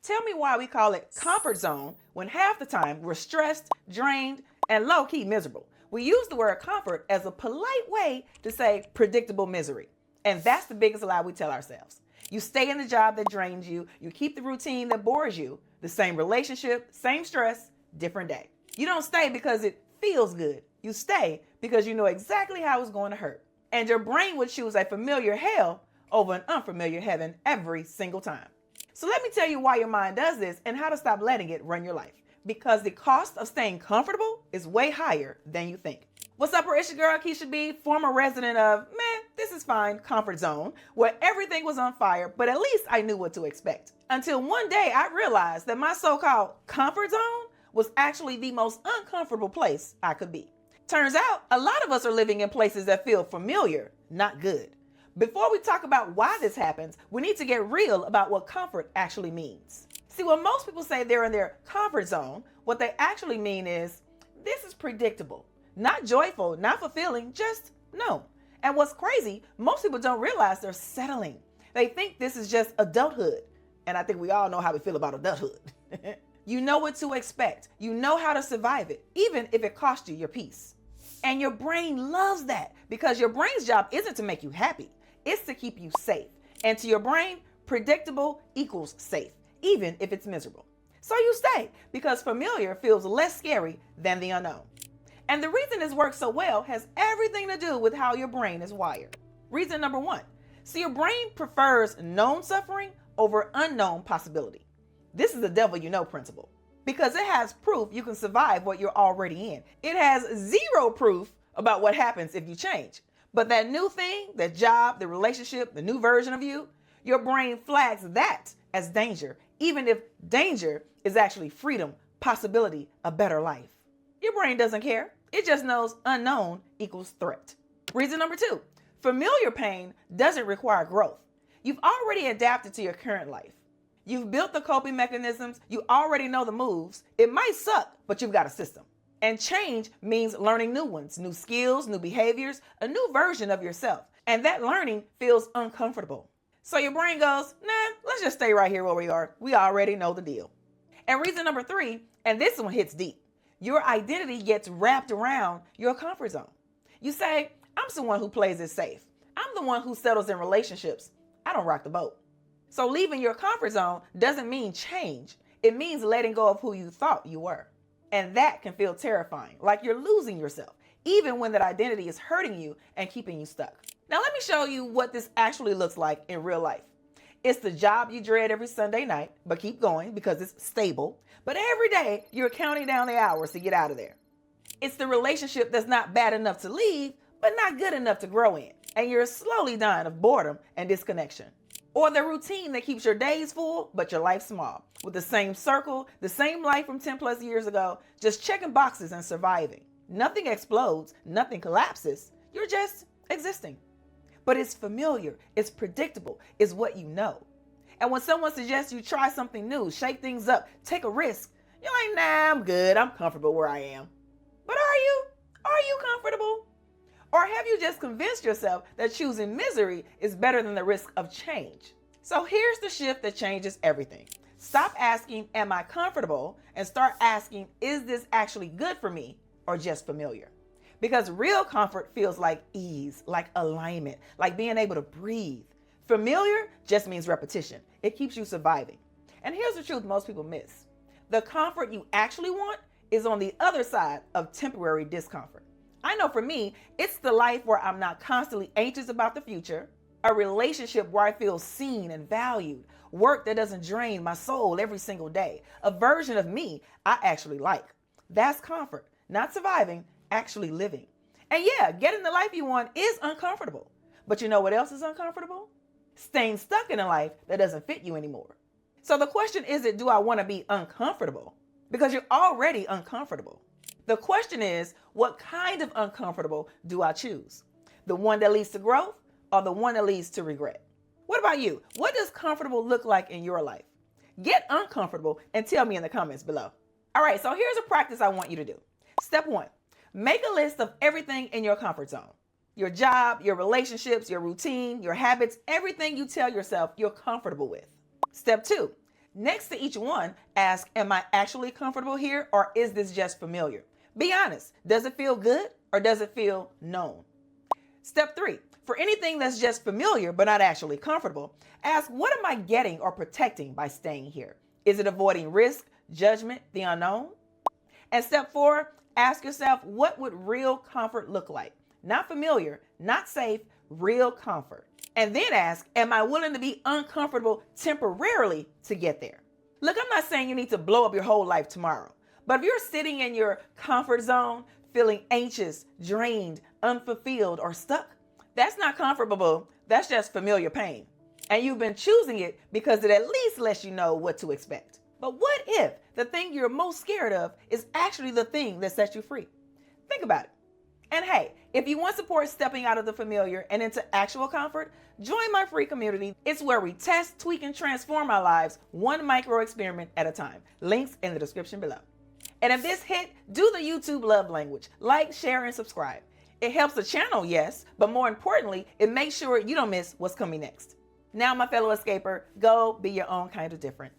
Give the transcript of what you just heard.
Tell me why we call it comfort zone when half the time we're stressed, drained, and low-key miserable. We use the word comfort as a polite way to say predictable misery. And that's the biggest lie we tell ourselves. You stay in the job that drains you, you keep the routine that bores you, the same relationship, same stress, different day. You don't stay because it feels good. You stay because you know exactly how it's going to hurt. And your brain would choose a familiar hell over an unfamiliar heaven every single time. So let me tell you why your mind does this and how to stop letting it run your life. Because the cost of staying comfortable is way higher than you think. What's up, it's your girl Keisha B, former resident of, this is fine, comfort zone, where everything was on fire, but at least I knew what to expect. Until one day I realized that my so-called comfort zone was actually the most uncomfortable place I could be. Turns out, a lot of us are living in places that feel familiar, not good. Before we talk about why this happens, we need to get real about what comfort actually means. See, when most people say they're in their comfort zone, what they actually mean is, this is predictable. Not joyful, not fulfilling, just no. And what's crazy, most people don't realize they're settling. They think this is just adulthood. And I think we all know how we feel about adulthood. You know what to expect. You know how to survive it, even if it costs you your peace. And your brain loves that because your brain's job isn't to make you happy. It's to keep you safe. And to your brain, predictable equals safe, even if it's miserable. So you stay because familiar feels less scary than the unknown. And the reason this works so well has everything to do with how your brain is wired. Reason number one, so your brain prefers known suffering over unknown possibility. This is the devil you know principle because it has proof you can survive what you're already in. It has zero proof about what happens if you change. But that new thing, that job, the relationship, the new version of you, your brain flags that as danger, even if danger is actually freedom, possibility, a better life. Your brain doesn't care. It just knows unknown equals threat. Reason number two, familiar pain doesn't require growth. You've already adapted to your current life. You've built the coping mechanisms. You already know the moves. It might suck, but you've got a system. And change means learning new ones, new skills, new behaviors, a new version of yourself. And that learning feels uncomfortable. So your brain goes, let's just stay right here where we are. We already know the deal. And reason number three, and this one hits deep. Your identity gets wrapped around your comfort zone. You say, I'm someone who plays it safe. I'm the one who settles in relationships. I don't rock the boat. So leaving your comfort zone doesn't mean change. It means letting go of who you thought you were. And that can feel terrifying, like you're losing yourself, even when that identity is hurting you and keeping you stuck. Now let me show you what this actually looks like in real life. It's the job you dread every Sunday night, but keep going because it's stable. But every day you're counting down the hours to get out of there. It's the relationship that's not bad enough to leave, but not good enough to grow in. And you're slowly dying of boredom and disconnection. Or the routine that keeps your days full, but your life small. With the same circle, the same life from 10 plus years ago, just checking boxes and surviving. Nothing explodes, nothing collapses. You're just existing. But it's familiar, it's predictable, it's what you know. And when someone suggests you try something new, shake things up, take a risk, you're like, nah, I'm good, I'm comfortable where I am. But are you? Are you comfortable? Or have you just convinced yourself that choosing misery is better than the risk of change? So here's the shift that changes everything. Stop asking, am I comfortable? And start asking, is this actually good for me or just familiar? Because real comfort feels like ease, like alignment, like being able to breathe. Familiar just means repetition. It keeps you surviving. And here's the truth most people miss. The comfort you actually want is on the other side of temporary discomfort. I know for me, it's the life where I'm not constantly anxious about the future, a relationship where I feel seen and valued, work that doesn't drain my soul every single day, a version of me I actually like. That's comfort, not surviving, actually living. And yeah, getting the life you want is uncomfortable. But you know what else is uncomfortable? Staying stuck in a life that doesn't fit you anymore. So the question isn't, do I want to be uncomfortable? Because you're already uncomfortable. The question is, what kind of uncomfortable do I choose? The one that leads to growth or the one that leads to regret? What about you? What does comfortable look like in your life? Get uncomfortable and tell me in the comments below. All right, so here's a practice I want you to do. Step one, make a list of everything in your comfort zone. Your job, your relationships, your routine, your habits, everything you tell yourself you're comfortable with. Step two, Next to each one, ask, am I actually comfortable here, or is this just familiar? Be honest. Does it feel good, or does it feel known? Step 3, for anything that's just familiar but not actually comfortable, ask, what am I getting or protecting by staying here? Is it avoiding risk, judgment, the unknown? And step 4, ask yourself, what would real comfort look like? Not familiar, not safe, real comfort. And then ask, am I willing to be uncomfortable temporarily to get there? Look, I'm not saying you need to blow up your whole life tomorrow, but if you're sitting in your comfort zone, feeling anxious, drained, unfulfilled, or stuck, that's not comfortable. That's just familiar pain. And you've been choosing it because it at least lets you know what to expect. But what if the thing you're most scared of is actually the thing that sets you free? Think about it. And hey, if you want support stepping out of the familiar and into actual comfort, join my free community. It's where we test, tweak, and transform our lives one micro experiment at a time. Links in the description below. And if this hit, do the YouTube love language. Like, share, and subscribe. It helps the channel, yes, but more importantly, it makes sure you don't miss what's coming next. Now, my fellow escaper, go be your own kind of different.